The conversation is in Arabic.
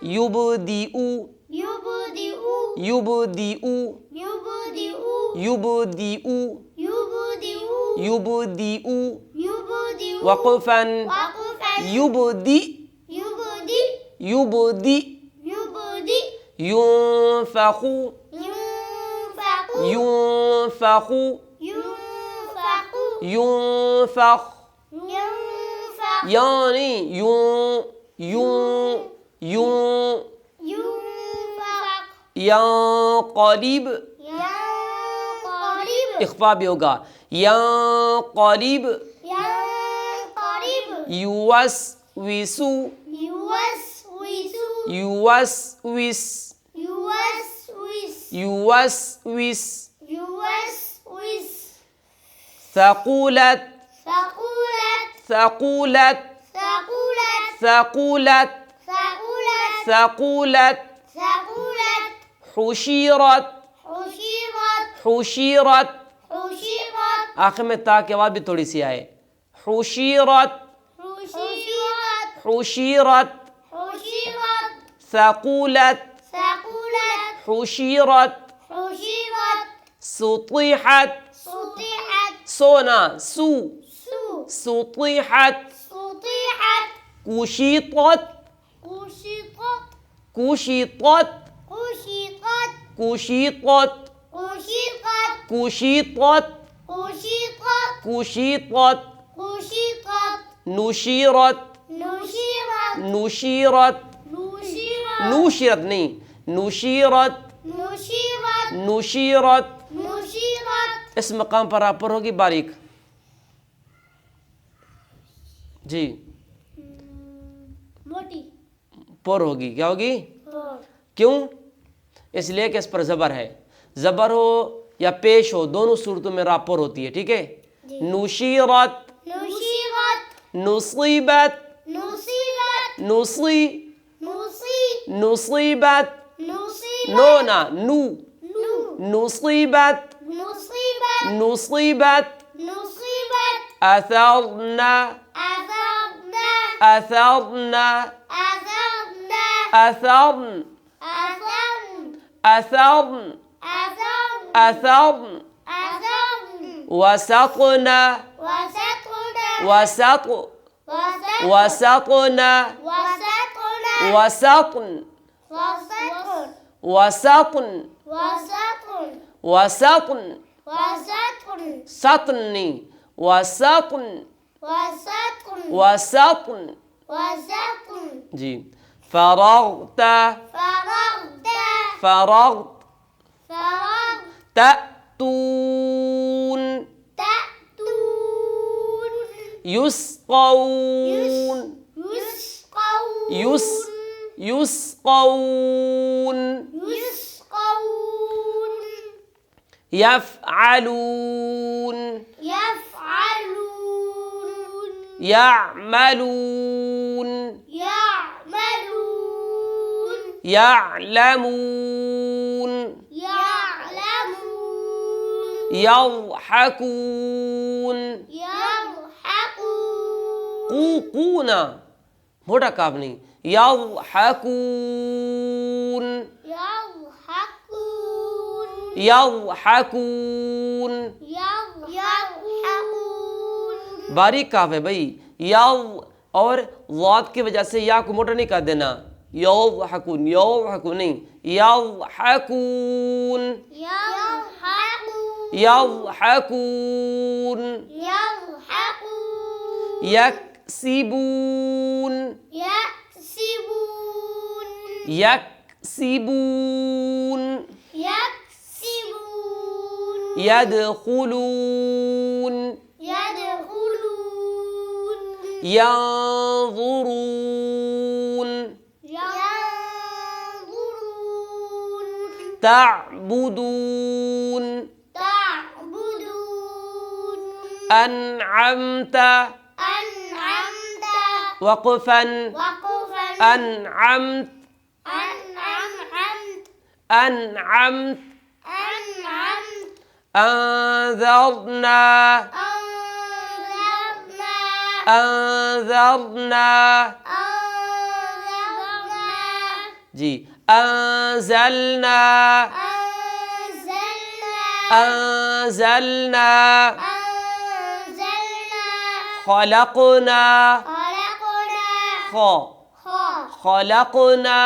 युबदिउ युबदिउ युबदिउ युबदिउ युबदिउ युबदिउ युबदिउ युबदिउ वक़फ़न वक़फ़न युबदि युबदि युबदि युबदि युनफ़ख़ु युनफ़ख़ु युनफ़ख़ु युनफ़ख़ु युनफ़ख़ युनफ़ख़ यानी यूं यूं यूं युनफ़ख़ यांक़लिब यंक़लिब इख़फ़ा भी होगा यांक़लिब यंक़लिब युवस्विसु युवस्विसु युवस्विस युवस्विस युवस्विस युवस्विस ثقلت ثقلت ثقلت ثقلت ثقلت ثقلت ثقلت ثقلت حشرت حشرت حشرت حشرت आखिर में ता की आवाज़ भी थोड़ी सी आए حشرت حشرت حشرت حشرت ثقلت ثقلت حشرت حشرت سطحت سطحت सोना सु سو سطحت سطحت كشطت قشطت كشطت قشطت كشطت قشطت كشطت قشطت كشطت قشطت نشرت نشرت نشرت نشرت نشرت नहीं نشرت نشرت نشرت نشرت इस मकाम पर आप पर होगी बारीक जी मोटी पर होगी क्या होगी और क्यों इसलिए कि इस पर ज़बर है ज़बर हो या पेश हो दोनों सूरतों में रापर होती है ठीक है नुशीरत نشرت नुसीबत نصيبت नुसी نصي नुसीबत نصيبت नो ना नु نو नुसीबत نصيبت नुसीबत نصيبت أثرنا أثرنا أثرنا أثرنا أثرن أثرن أثرن أثرن أثرن أثرن وسطنا وسطنا وسط وسطنا وسطنا وسطنا وسطن وسطن وسطن وسطن وسطن وسطن سطني وسطن وسطن وسطن وسطن जी فرغت فرغت فرغت فرغت تأتون تأتون يسقون يسقون يسقون يسقون يفعلون يفعلون يعملون يعملون يعلمون يعلمون يضحكون يضحكون قونا मोटा काफ नहीं يضحكون يضحكون يضحكون يضحكون बारीक काफ है भाई यव और वाद की वजह से या को मोटा नहीं कर देना यضحكون यضحكون नहीं يضحكون يضحكون يضحكون يضحكون يكسبون يكسبون يكسبون يكسبون يدخلون يدخلون ينظرون ينظرون تعبدون تعبدون أنعمت أنعمت وقفا وقفا أنعمت أنعمت أنعمت أنعمت أنذرنا أنذرنا أنذرنا أنذرنا जी, अंज़लना, أنزلنا अंज़लना, أنزلنا खलक़ना, خلقنا ख, خ खलक़ना,